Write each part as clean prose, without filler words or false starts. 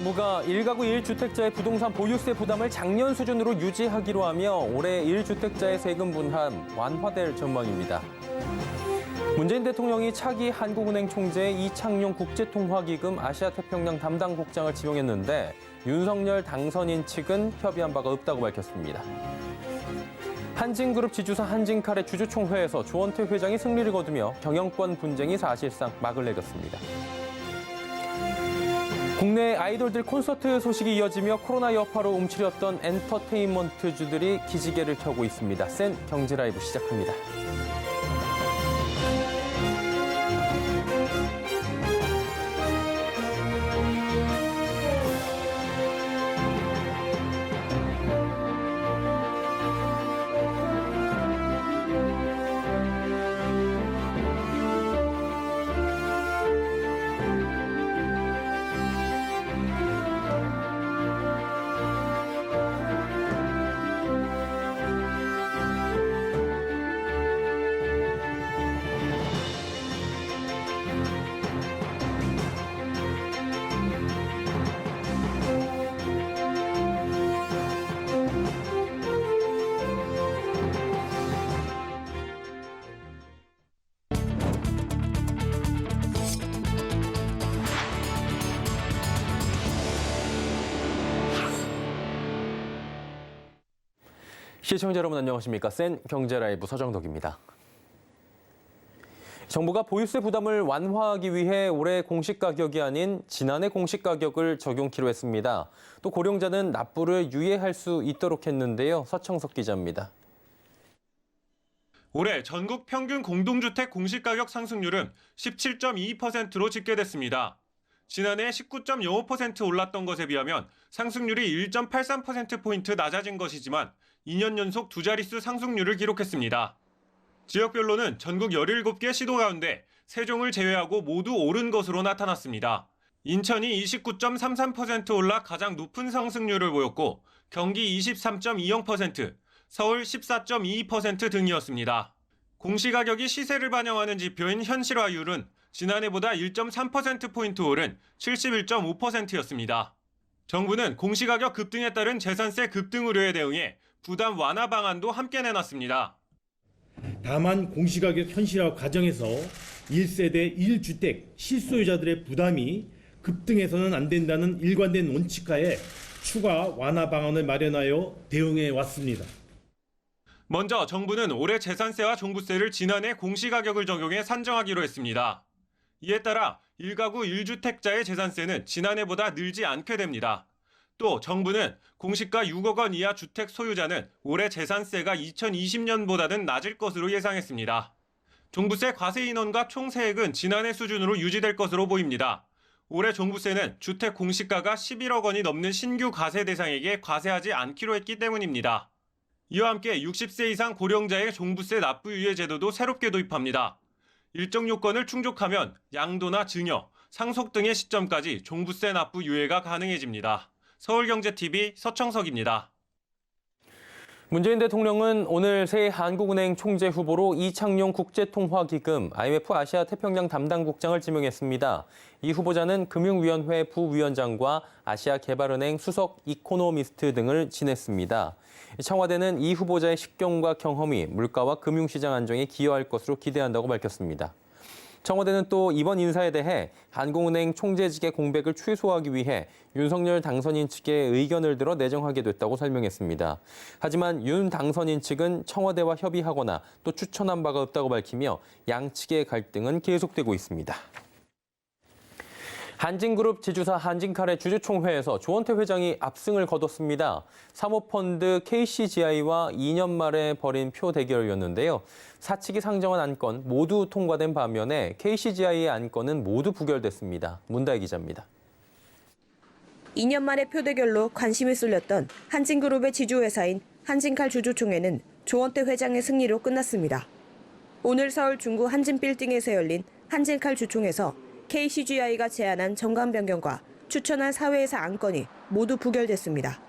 정부가 1가구 1주택자의 부동산 보유세 부담을 작년 수준으로 유지하기로 하며 올해 1주택자의 세금 분담 완화될 전망입니다. 문재인 대통령이 차기 한국은행 총재 이창용 국제통화기금 아시아태평양 담당국장을 지명했는데 윤석열 당선인 측은 협의한 바가 없다고 밝혔습니다. 한진그룹 지주사 한진칼의 주주총회에서 조원태 회장이 승리를 거두며 경영권 분쟁이 사실상 막을 내렸습니다. 국내 아이돌들 콘서트 소식이 이어지며 코로나 여파로 움츠렸던 엔터테인먼트주들이 기지개를 켜고 있습니다. 센 경제라이브 시작합니다. 시청자 여러분 안녕하십니까? 센 경제라이브 서정덕입니다. 정부가 보유세 부담을 완화하기 위해 올해 공시가격이 아닌 지난해 공시가격을 적용키로 했습니다. 또 고령자는 납부를 유예할 수 있도록 했는데요. 서청석 기자입니다. 올해 전국 평균 공동주택 공시가격 상승률은 17.22%로 집계됐습니다. 지난해 19.05% 올랐던 것에 비하면 상승률이 1.83%포인트 낮아진 것이지만 2년 연속 두 자릿수 상승률을 기록했습니다. 지역별로는 전국 17개 시도 가운데 세종을 제외하고 모두 오른 것으로 나타났습니다. 인천이 29.33% 올라 가장 높은 상승률을 보였고 경기 23.20%, 서울 14.22% 등이었습니다. 공시가격이 시세를 반영하는 지표인 현실화율은 지난해보다 1.3%포인트 오른 71.5%였습니다. 정부는 공시가격 급등에 따른 재산세 급등 우려에 대응해 부담 완화 방안도 함께 내놨습니다. 다만 공시가격 현실화 과정에서 1세대 1주택 실소유자들의 부담이 급등해서는 안 된다는 일관된 원칙하에 추가 완화 방안을 마련하여 대응해 왔습니다. 먼저 정부는 올해 재산세와 종부세를 지난해 공시가격을 적용해 산정하기로 했습니다. 이에 따라 1가구 1주택자의 재산세는 지난해보다 늘지 않게 됩니다. 또 정부는 공시가 6억 원 이하 주택 소유자는 올해 재산세가 2020년보다는 낮을 것으로 예상했습니다. 종부세 과세 인원과 총 세액은 지난해 수준으로 유지될 것으로 보입니다. 올해 종부세는 주택 공시가가 11억 원이 넘는 신규 과세 대상에게 과세하지 않기로 했기 때문입니다. 이와 함께 60세 이상 고령자의 종부세 납부 유예 제도도 새롭게 도입합니다. 일정 요건을 충족하면 양도나 증여, 상속 등의 시점까지 종부세 납부 유예가 가능해집니다. 서울경제TV 서청석입니다. 문재인 대통령은 오늘 새 한국은행 총재 후보로 이창용 국제통화기금 IMF 아시아태평양 담당국장을 지명했습니다. 이 후보자는 금융위원회 부위원장과 아시아개발은행 수석 이코노미스트 등을 지냈습니다. 청와대는 이 후보자의 식견과 경험이 물가와 금융시장 안정에 기여할 것으로 기대한다고 밝혔습니다. 청와대는 또 이번 인사에 대해 한국은행 총재직의 공백을 최소화하기 위해 윤석열 당선인 측의 의견을 들어 내정하게 됐다고 설명했습니다. 하지만 윤 당선인 측은 청와대와 협의하거나 또 추천한 바가 없다고 밝히며 양측의 갈등은 계속되고 있습니다. 한진그룹 지주사 한진칼의 주주총회에서 조원태 회장이 압승을 거뒀습니다. 사모펀드 KCGI와 2년 말에 벌인 표 대결이었는데요. 사측이 상정한 안건 모두 통과된 반면에 KCGI의 안건은 모두 부결됐습니다. 문다혜 기자입니다. 2년 만에 표 대결로 관심이 쏠렸던 한진그룹의 지주회사인 한진칼 주주총회는 조원태 회장의 승리로 끝났습니다. 오늘 서울 중구 한진빌딩에서 열린 한진칼 주총에서 KCGI가 제안한 정관 변경과 추천한 사회이사 안건이 모두 부결됐습니다.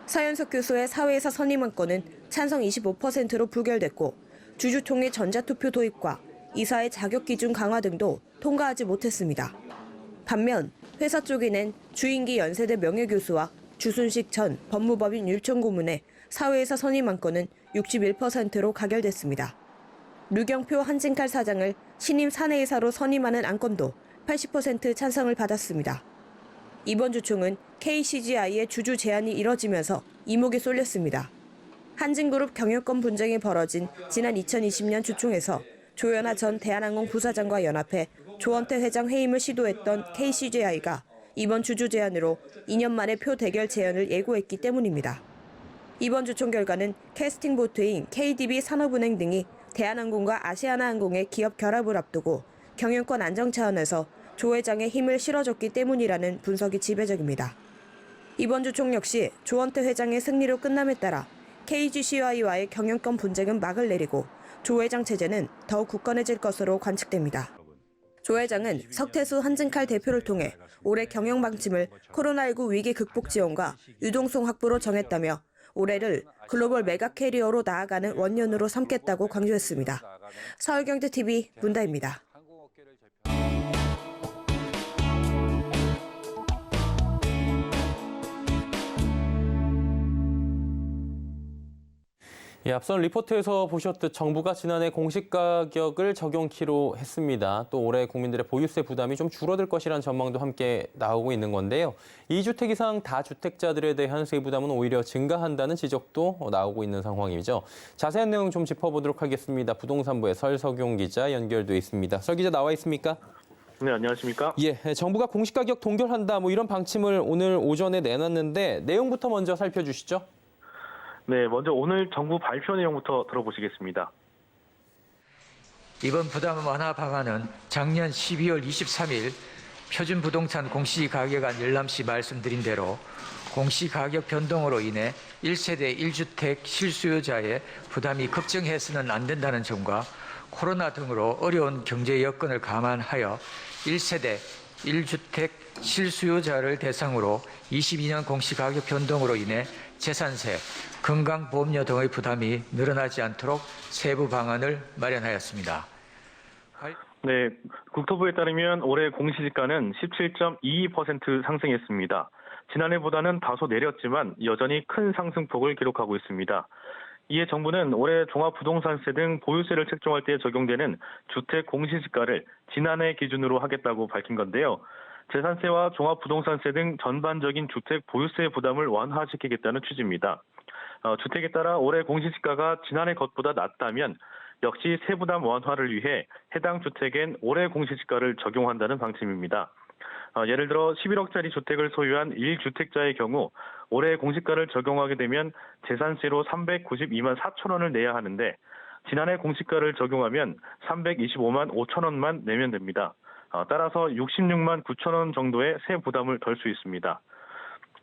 서현석 교수의 사회이사 선임 안건은 찬성 25%로 부결됐고 주주총회 전자투표 도입과 이사의 자격 기준 강화 등도 통과하지 못했습니다. 반면 회사 쪽이 낸 주인기 연세대 명예교수와 주순식 전 법무법인 율촌고문의 사회에서 선임 안건은 61%로 가결됐습니다. 류경표 한진칼 사장을 신임 사내이사로 선임하는 안건도 80% 찬성을 받았습니다. 이번 주총은 KCGI의 주주 제한이 이뤄지면서 이목이 쏠렸습니다. 한진그룹 경영권 분쟁이 벌어진 지난 2020년 주총에서 조현아 전 대한항공 부사장과 연합해 조원태 회장 해임을 시도했던 KCGI가 이번 주주 제안으로 2년 만에 표 대결 재연을 예고했기 때문입니다. 이번 주총 결과는 캐스팅 보트인 KDB 산업은행 등이 대한항공과 아시아나항공의 기업 결합을 앞두고 경영권 안정 차원에서 조 회장의 힘을 실어줬기 때문이라는 분석이 지배적입니다. 이번 주총 역시 조원태 회장의 승리로 끝남에 따라 KGCI와의 경영권 분쟁은 막을 내리고 조 회장 체제는 더욱 굳건해질 것으로 관측됩니다. 조 회장은 석태수 한진칼 대표를 통해 올해 경영 방침을 코로나19 위기 극복 지원과 유동성 확보로 정했다며 올해를 글로벌 메가 캐리어로 나아가는 원년으로 삼겠다고 강조했습니다. 서울경제TV 문다입니다. 예, 앞선 리포트에서 보셨듯 정부가 지난해 공시가격을 적용키로 했습니다. 또 올해 국민들의 보유세 부담이 좀 줄어들 것이라는 전망도 함께 나오고 있는 건데요. 2주택 이상 다주택자들에 대한 세부담은 오히려 증가한다는 지적도 나오고 있는 상황이죠. 자세한 내용 좀 짚어보도록 하겠습니다. 부동산부의 설석용 기자 연결돼 있습니다. 설 기자 나와 있습니까? 네, 안녕하십니까? 예, 정부가 공시가격 동결한다 이런 방침을 오늘 오전에 내놨는데 내용부터 먼저 살펴주시죠. 네, 먼저 오늘 정부 발표 내용부터 들어보시겠습니다. 이번 부담 완화 방안은 작년 12월 23일 표준부동산 공시가격안 열람 시 말씀드린 대로 공시가격 변동으로 인해 1세대 1주택 실수요자의 부담이 급증해서는 안 된다는 점과 코로나 등으로 어려운 경제 여건을 감안하여 1세대 1주택 실수요자를 대상으로 22년 공시가격 변동으로 인해 재산세, 건강보험료 등의 부담이 늘어나지 않도록 세부 방안을 마련하였습니다. 네, 국토부에 따르면 올해 공시지가는 17.22% 상승했습니다. 지난해보다는 다소 내렸지만 여전히 큰 상승폭을 기록하고 있습니다. 이에 정부는 올해 종합부동산세 등 보유세를 책정할 때 적용되는 주택 공시지가를 지난해 기준으로 하겠다고 밝힌 건데요. 재산세와 종합부동산세 등 전반적인 주택 보유세 부담을 완화시키겠다는 취지입니다. 주택에 따라 올해 공시지가가 지난해 것보다 낮다면 역시 세부담 완화를 위해 해당 주택엔 올해 공시지가를 적용한다는 방침입니다. 예를 들어 11억짜리 주택을 소유한 1주택자의 경우 올해 공시가를 적용하게 되면 재산세로 392만 4천 원을 내야 하는데 지난해 공시가를 적용하면 325만 5천 원만 내면 됩니다. 따라서 66만 9천 원 정도의 세 부담을 덜 수 있습니다.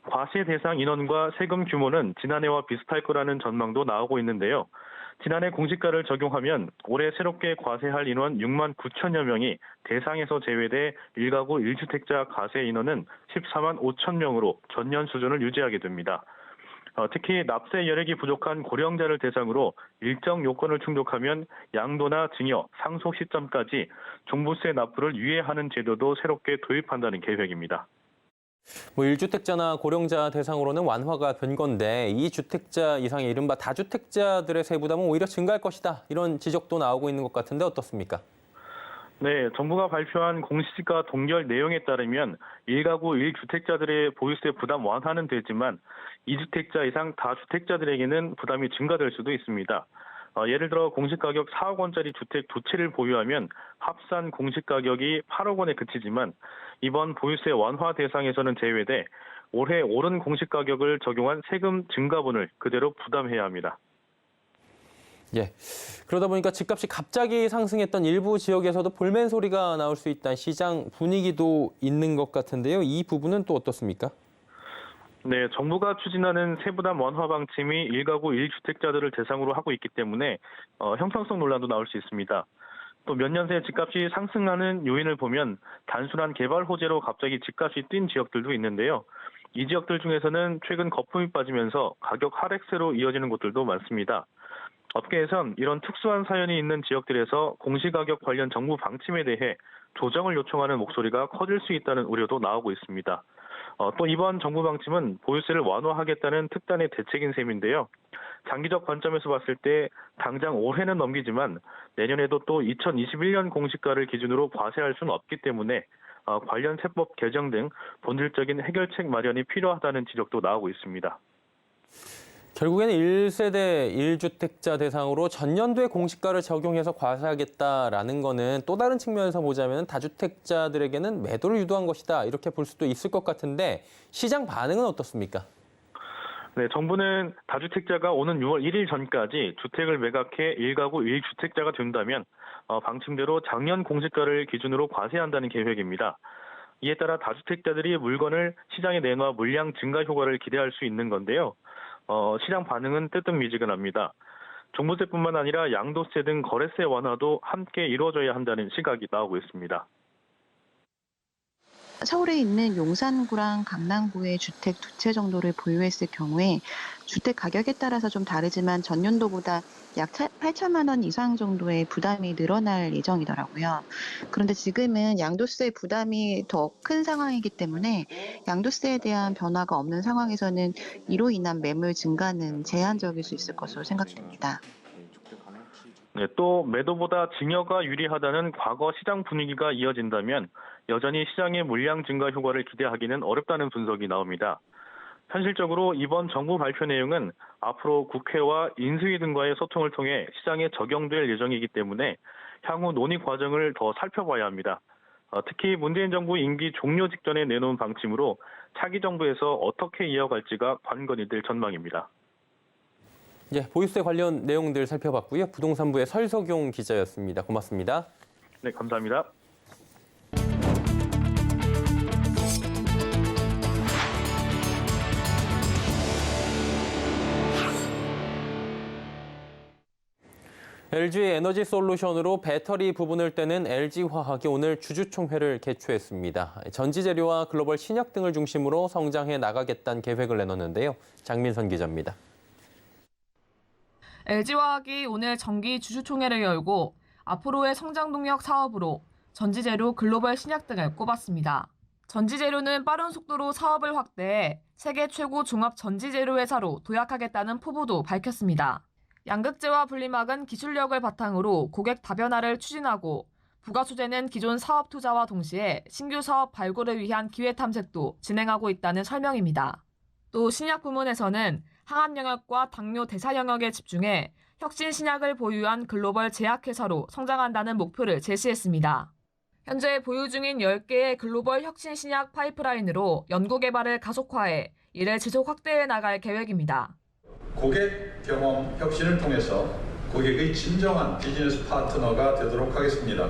과세 대상 인원과 세금 규모는 지난해와 비슷할 거라는 전망도 나오고 있는데요. 지난해 공시가를 적용하면 올해 새롭게 과세할 인원 6만 9천여 명이 대상에서 제외돼 1가구 1주택자 과세 인원은 14만 5천 명으로 전년 수준을 유지하게 됩니다. 특히 납세 여력이 부족한 고령자를 대상으로 일정 요건을 충족하면 양도나 증여, 상속 시점까지 종부세 납부를 유예하는 제도도 새롭게 도입한다는 계획입니다. 1주택자나 고령자 대상으로는 완화가 된 건데 2주택자 이상의 이른바 다주택자들의 세부담은 오히려 증가할 것이다. 이런 지적도 나오고 있는 것 같은데 어떻습니까? 네, 정부가 발표한 공시지가 동결 내용에 따르면 1가구 1주택자들의 보유세 부담 완화는 되지만 2주택자 이상 다주택자들에게는 부담이 증가될 수도 있습니다. 예를 들어 공시가격 4억 원짜리 주택 두 채를 보유하면 합산 공시가격이 8억 원에 그치지만 이번 보유세 완화 대상에서는 제외돼 올해 오른 공시가격을 적용한 세금 증가분을 그대로 부담해야 합니다. 예. 그러다 보니까 집값이 갑자기 상승했던 일부 지역에서도 볼멘 소리가 나올 수 있다는 시장 분위기도 있는 것 같은데요. 이 부분은 또 어떻습니까? 네, 정부가 추진하는 세부담 완화 방침이 1가구 1주택자들을 대상으로 하고 있기 때문에 형평성 논란도 나올 수 있습니다. 또 몇 년 새 집값이 상승하는 요인을 보면 단순한 개발 호재로 갑자기 집값이 뛴 지역들도 있는데요. 이 지역들 중에서는 최근 거품이 빠지면서 가격 하락세로 이어지는 곳들도 많습니다. 업계에선 이런 특수한 사연이 있는 지역들에서 공시가격 관련 정부 방침에 대해 조정을 요청하는 목소리가 커질 수 있다는 우려도 나오고 있습니다. 또 이번 정부 방침은 보유세를 완화하겠다는 특단의 대책인 셈인데요. 장기적 관점에서 봤을 때 당장 올해는 넘기지만 내년에도 또 2021년 공시가를 기준으로 과세할 수는 없기 때문에 관련 세법 개정 등 본질적인 해결책 마련이 필요하다는 지적도 나오고 있습니다. 결국에는 1세대 1주택자 대상으로 전년도에 공시가를 적용해서 과세하겠다라는 거는 또 다른 측면에서 보자면 다주택자들에게는 매도를 유도한 것이다 이렇게 볼 수도 있을 것 같은데 시장 반응은 어떻습니까? 네, 정부는 다주택자가 오는 6월 1일 전까지 주택을 매각해 1가구 1주택자가 된다면 방침대로 작년 공시가를 기준으로 과세한다는 계획입니다. 이에 따라 다주택자들이 물건을 시장에 내놔 물량 증가 효과를 기대할 수 있는 건데요. 시장 반응은 뜨뜻미지근합니다. 종부세뿐만 아니라 양도세 등 거래세 완화도 함께 이루어져야 한다는 시각이 나오고 있습니다. 서울에 있는 용산구랑 강남구의 주택 2채 정도를 보유했을 경우에 주택 가격에 따라서 좀 다르지만 전년도보다 약 8천만 원 이상 정도의 부담이 늘어날 예정이더라고요. 그런데 지금은 양도세 부담이 더 큰 상황이기 때문에 양도세에 대한 변화가 없는 상황에서는 이로 인한 매물 증가는 제한적일 수 있을 것으로 생각됩니다. 네, 또 매도보다 증여가 유리하다는 과거 시장 분위기가 이어진다면 여전히 시장의 물량 증가 효과를 기대하기는 어렵다는 분석이 나옵니다. 현실적으로 이번 정부 발표 내용은 앞으로 국회와 인수위 등과의 소통을 통해 시장에 적용될 예정이기 때문에 향후 논의 과정을 더 살펴봐야 합니다. 특히 문재인 정부 임기 종료 직전에 내놓은 방침으로 차기 정부에서 어떻게 이어갈지가 관건이 될 전망입니다. 예, 보유세 관련 내용들 살펴봤고요. 부동산부의 설석용 기자였습니다. 고맙습니다. 네, 감사합니다. LG 에너지 솔루션으로 배터리 부분을 떼는 LG화학이 오늘 주주총회를 개최했습니다. 전지재료와 글로벌 신약 등을 중심으로 성장해 나가겠다는 계획을 내놓는데요. 장민선 기자입니다. LG화학이 오늘 정기 주주총회를 열고 앞으로의 성장 동력 사업으로 전지재료, 글로벌 신약 등을 꼽았습니다. 전지재료는 빠른 속도로 사업을 확대해 세계 최고 종합 전지재료 회사로 도약하겠다는 포부도 밝혔습니다. 양극재와 분리막은 기술력을 바탕으로 고객 다변화를 추진하고 부가소재는 기존 사업 투자와 동시에 신규 사업 발굴을 위한 기회 탐색도 진행하고 있다는 설명입니다. 또 신약 부문에서는 항암 영역과 당뇨 대사 영역에 집중해 혁신 신약을 보유한 글로벌 제약회사로 성장한다는 목표를 제시했습니다. 현재 보유 중인 10개의 글로벌 혁신 신약 파이프라인으로 연구개발을 가속화해 이를 지속 확대해 나갈 계획입니다. 고객 경험 혁신을 통해서 고객의 진정한 비즈니스 파트너가 되도록 하겠습니다.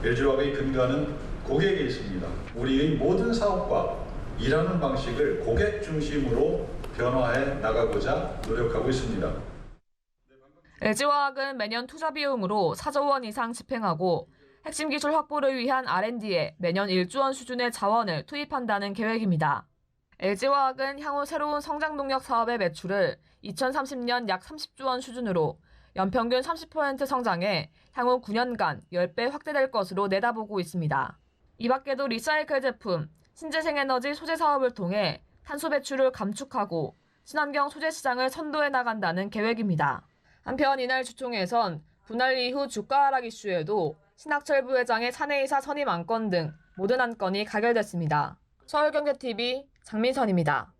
LG화학의 근간은 고객에 있습니다. 우리의 모든 사업과 일하는 방식을 고객 중심으로 변화해 나가고자 노력하고 있습니다. LG화학은 매년 투자 비용으로 4조 원 이상 집행하고 핵심 기술 확보를 위한 R&D에 매년 1조 원 수준의 자원을 투입한다는 계획입니다. LG화학은 향후 새로운 성장 동력 사업의 매출을 2030년 약 30조 원 수준으로 연평균 30% 성장해 향후 9년간 10배 확대될 것으로 내다보고 있습니다. 이 밖에도 리사이클 제품, 신재생에너지 소재 사업을 통해 탄소 배출을 감축하고 친환경 소재 시장을 선도해 나간다는 계획입니다. 한편 이날 주총에선 분할 이후 주가 하락 이슈에도 신학철 부회장의 사내이사 선임 안건 등 모든 안건이 가결됐습니다. 서울경제TV 장민선입니다.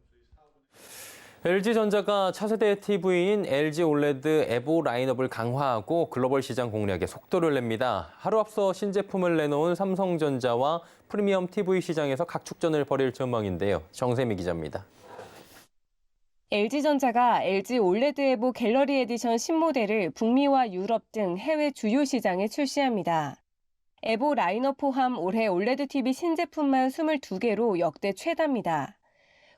LG전자가 차세대 TV인 LG 올레드 에보 라인업을 강화하고 글로벌 시장 공략에 속도를 냅니다. 하루 앞서 신제품을 내놓은 삼성전자와 프리미엄 TV 시장에서 각축전을 벌일 전망인데요. 정세미 기자입니다. LG전자가 LG 올레드 에보 갤러리 에디션 신모델을 북미와 유럽 등 해외 주요 시장에 출시합니다. 에보 라인업 포함 올해 올레드 TV 신제품만 22개로 역대 최다입니다.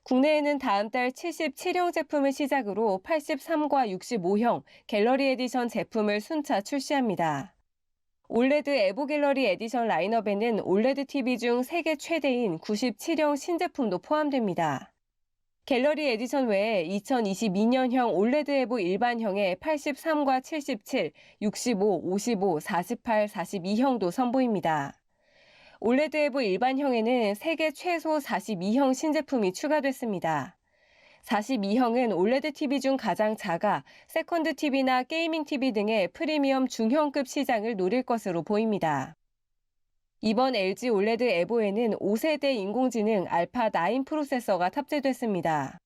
국내에는 다음 달 77형 제품을 시작으로 83과 65형 갤러리 에디션 제품을 순차 출시합니다. 올레드 에보 갤러리 에디션 라인업에는 올레드 TV 중 세계 최대인 97형 신제품도 포함됩니다. 갤러리 에디션 외에 2022년형 올레드 에보 일반형의 83과 77, 65, 55, 48, 42형도 선보입니다. 올레드 에보 일반형에는 세계 최소 42형 신제품이 추가됐습니다. 42형은 올레드 TV 중 가장 작아 세컨드 TV나 게이밍 TV 등의 프리미엄 중형급 시장을 노릴 것으로 보입니다. 이번 LG 올레드 에보에는 5세대 인공지능 알파 9 프로세서가 탑재됐습니다.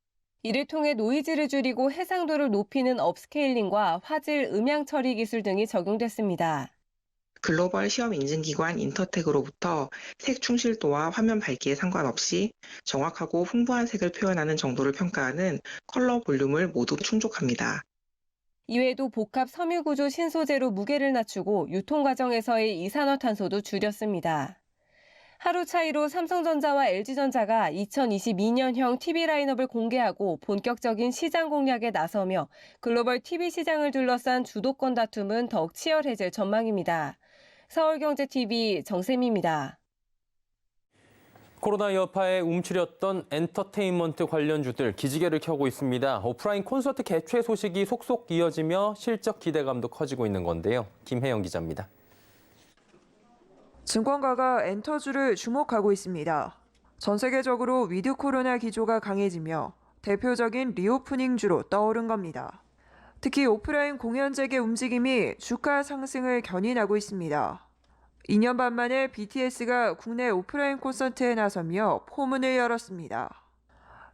이를 통해 노이즈를 줄이고 해상도를 높이는 업스케일링과 화질, 음향 처리 기술 등이 적용됐습니다. 글로벌 시험 인증기관 인터텍으로부터 색 충실도와 화면 밝기에 상관없이 정확하고 풍부한 색을 표현하는 정도를 평가하는 컬러 볼륨을 모두 충족합니다. 이외에도 복합 섬유 구조 신소재로 무게를 낮추고 유통 과정에서의 이산화탄소도 줄였습니다. 하루 차이로 삼성전자와 LG전자가 2022년형 TV 라인업을 공개하고 본격적인 시장 공략에 나서며 글로벌 TV 시장을 둘러싼 주도권 다툼은 더욱 치열해질 전망입니다. 서울경제TV 정세미입니다. 코로나 여파에 움츠렸던 엔터테인먼트 관련주들 기지개를 켜고 있습니다. 오프라인 콘서트 개최 소식이 속속 이어지며 실적 기대감도 커지고 있는 건데요. 김혜영 기자입니다. 증권가가 엔터주를 주목하고 있습니다. 전 세계적으로 위드 코로나 기조가 강해지며 대표적인 리오프닝주로 떠오른 겁니다. 특히 오프라인 공연 재개 움직임이 주가 상승을 견인하고 있습니다. 2년 반 만에 BTS가 국내 오프라인 콘서트에 나서며 포문을 열었습니다.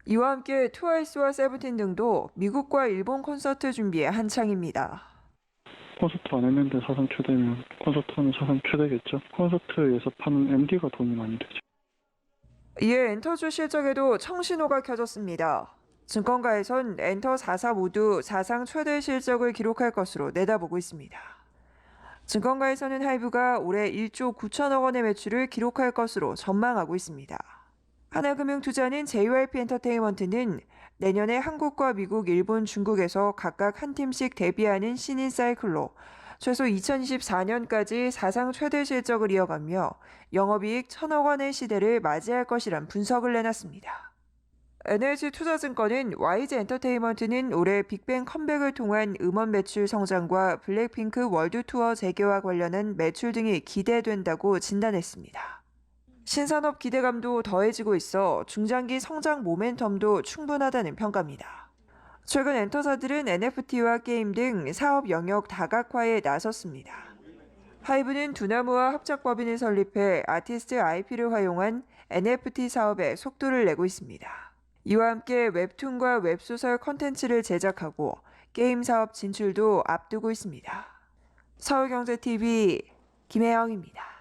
이와 함께 트와이스와 세븐틴 등도 미국과 일본 콘서트 준비에 한창입니다. 콘서트 안 했는데 사상 최대면 콘서트는 사상 최대겠죠. 콘서트에서 파는 MD가 돈이 많이 되죠. 이에 엔터주 실적에도 청신호가 켜졌습니다. 증권가에선 엔터 4사 모두 사상 최대 실적을 기록할 것으로 내다보고 있습니다. 증권가에서는 하이브가 올해 1조 9천억 원의 매출을 기록할 것으로 전망하고 있습니다. 하나금융투자는 JYP 엔터테인먼트는 내년에 한국과 미국, 일본, 중국에서 각각 한 팀씩 데뷔하는 신인 사이클로 최소 2024년까지 사상 최대 실적을 이어가며 영업이익 1,000억 원의 시대를 맞이할 것이란 분석을 내놨습니다. NLG투자증권은 YG 엔터테인먼트는 올해 빅뱅 컴백을 통한 음원 매출 성장과 블랙핑크 월드 투어 재개와 관련한 매출 등이 기대된다고 진단했습니다. 신산업 기대감도 더해지고 있어 중장기 성장 모멘텀도 충분하다는 평가입니다. 최근 엔터사들은 NFT와 게임 등 사업 영역 다각화에 나섰습니다. 하이브는 두나무와 합작법인을 설립해 아티스트 IP를 활용한 NFT 사업에 속도를 내고 있습니다. 이와 함께 웹툰과 웹소설 콘텐츠를 제작하고 게임 사업 진출도 앞두고 있습니다. 서울경제TV 김혜영입니다.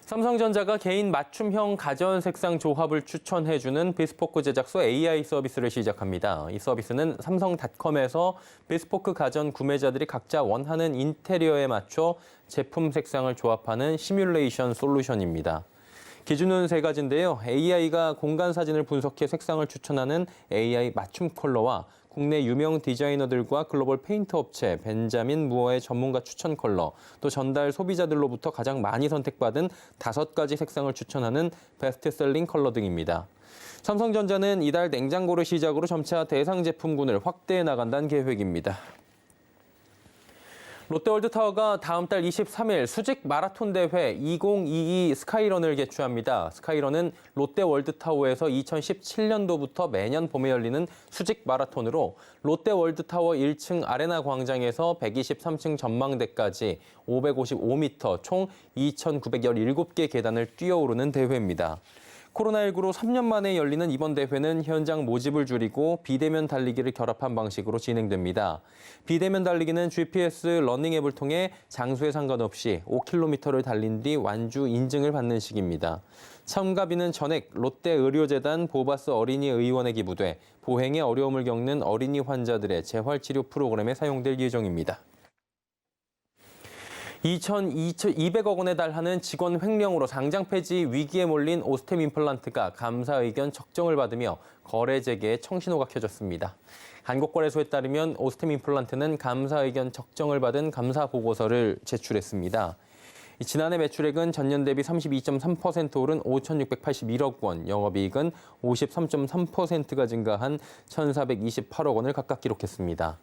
삼성전자가 개인 맞춤형 가전 색상 조합을 추천해주는 비스포크 제작소 AI 서비스를 시작합니다. 이 서비스는 삼성닷컴에서 비스포크 가전 구매자들이 각자 원하는 인테리어에 맞춰 제품 색상을 조합하는 시뮬레이션 솔루션입니다. 기준은 세 가지인데요. AI가 공간 사진을 분석해 색상을 추천하는 AI 맞춤 컬러와 국내 유명 디자이너들과 글로벌 페인트 업체 벤자민 무어의 전문가 추천 컬러, 또 전달 소비자들로부터 가장 많이 선택받은 5가지 색상을 추천하는 베스트셀링 컬러 등입니다. 삼성전자는 이달 냉장고를 시작으로 점차 대상 제품군을 확대해 나간다는 계획입니다. 롯데월드타워가 다음 달 23일 수직 마라톤 대회 2022 스카이런을 개최합니다. 스카이런은 롯데월드타워에서 2017년도부터 매년 봄에 열리는 수직 마라톤으로 롯데월드타워 1층 아레나 광장에서 123층 전망대까지 555m 총 2,917개 계단을 뛰어오르는 대회입니다. 코로나19로 3년 만에 열리는 이번 대회는 현장 모집을 줄이고 비대면 달리기를 결합한 방식으로 진행됩니다. 비대면 달리기는 GPS 러닝 앱을 통해 장소에 상관없이 5km를 달린 뒤 완주 인증을 받는 식입니다. 참가비는 전액 롯데의료재단 보바스 어린이의원에 기부돼 보행에 어려움을 겪는 어린이 환자들의 재활치료 프로그램에 사용될 예정입니다. 2,200억 원에 달하는 직원 횡령으로 상장 폐지 위기에 몰린 오스템 임플란트가 감사 의견 적정을 받으며 거래 재개에 청신호가 켜졌습니다. 한국거래소에 따르면 오스템 임플란트는 감사 의견 적정을 받은 감사 보고서를 제출했습니다. 지난해 매출액은 전년 대비 32.3% 오른 5,681억 원, 영업이익은 53.3%가 증가한 1,428억 원을 각각 기록했습니다.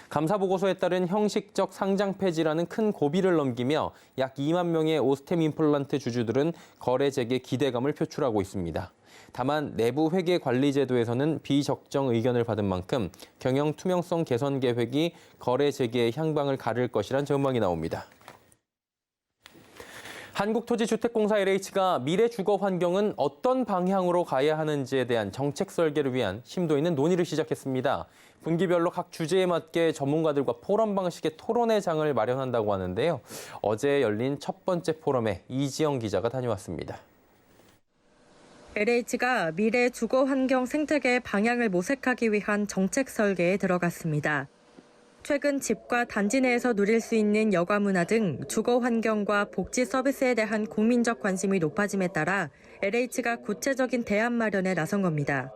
감사보고서에 따른 형식적 상장 폐지라는 큰 고비를 넘기며 약 2만 명의 오스템 임플란트 주주들은 거래 재개 기대감을 표출하고 있습니다. 다만 내부 회계 관리 제도에서는 비적정 의견을 받은 만큼 경영 투명성 개선 계획이 거래 재개의 향방을 가를 것이란 전망이 나옵니다. 한국토지주택공사 LH가 미래 주거 환경은 어떤 방향으로 가야 하는지에 대한 정책 설계를 위한 심도 있는 논의를 시작했습니다. 분기별로 각 주제에 맞게 전문가들과 포럼 방식의 토론회 장을 마련한다고 하는데요. 어제 열린 첫 번째 포럼에 이지영 기자가 다녀왔습니다. LH가 미래 주거 환경 생태계의 방향을 모색하기 위한 정책 설계에 들어갔습니다. 최근 집과 단지 내에서 누릴 수 있는 여가 문화 등 주거 환경과 복지 서비스에 대한 국민적 관심이 높아짐에 따라 LH가 구체적인 대안 마련에 나선 겁니다.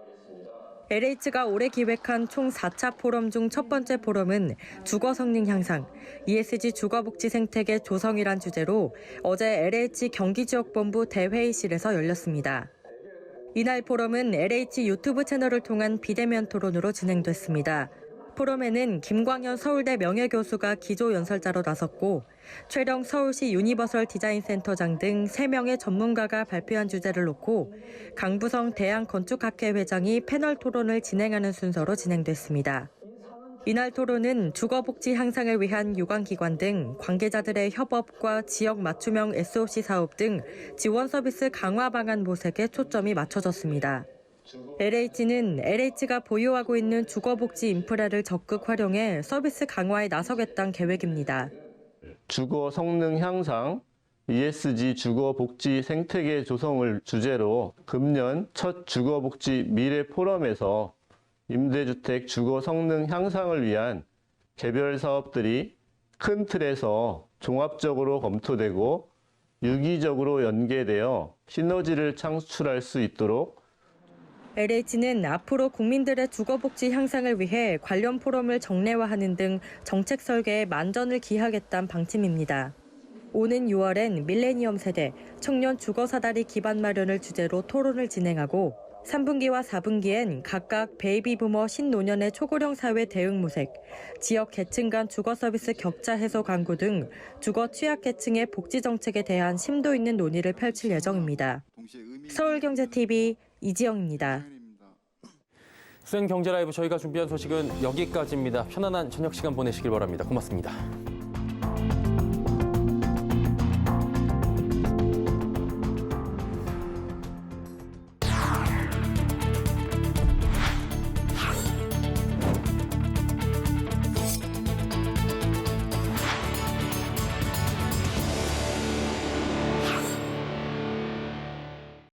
LH가 올해 기획한 총 4차 포럼 중 첫 번째 포럼은 주거 성능 향상, ESG 주거복지 생태계 조성이란 주제로 어제 LH 경기지역본부 대회의실에서 열렸습니다. 이날 포럼은 LH 유튜브 채널을 통한 비대면 토론으로 진행됐습니다. 포럼에는 김광현 서울대 명예교수가 기조연설자로 나섰고 최령 서울시 유니버설 디자인센터장 등 3명의 전문가가 발표한 주제를 놓고 강부성 대한건축학회 회장이 패널 토론을 진행하는 순서로 진행됐습니다. 이날 토론은 주거복지 향상을 위한 유관기관 등 관계자들의 협업과 지역 맞춤형 SOC 사업 등 지원 서비스 강화 방안 모색에 초점이 맞춰졌습니다. LH는 LH가 보유하고 있는 주거복지 인프라를 적극 활용해 서비스 강화에 나서겠다는 계획입니다. 주거 성능 향상, ESG 주거복지 생태계 조성을 주제로 금년 첫 주거복지 미래 포럼에서 임대주택 주거 성능 향상을 위한 개별 사업들이 큰 틀에서 종합적으로 검토되고 유기적으로 연계되어 시너지를 창출할 수 있도록 LH는 앞으로 국민들의 주거복지 향상을 위해 관련 포럼을 정례화하는 등 정책 설계에 만전을 기하겠다는 방침입니다. 오는 6월엔 밀레니엄 세대, 청년 주거 사다리 기반 마련을 주제로 토론을 진행하고 3분기와 4분기엔 각각 베이비 부머 신노년의 초고령 사회 대응 모색, 지역 계층 간 주거 서비스 격차 해소 강구 등 주거 취약계층의 복지 정책에 대한 심도 있는 논의를 펼칠 예정입니다. 서울경제TV 이지영입니다. 수행경제라이브 저희가 준비한 소식은 여기까지입니다. 편안한 저녁 시간 보내시길 바랍니다. 고맙습니다.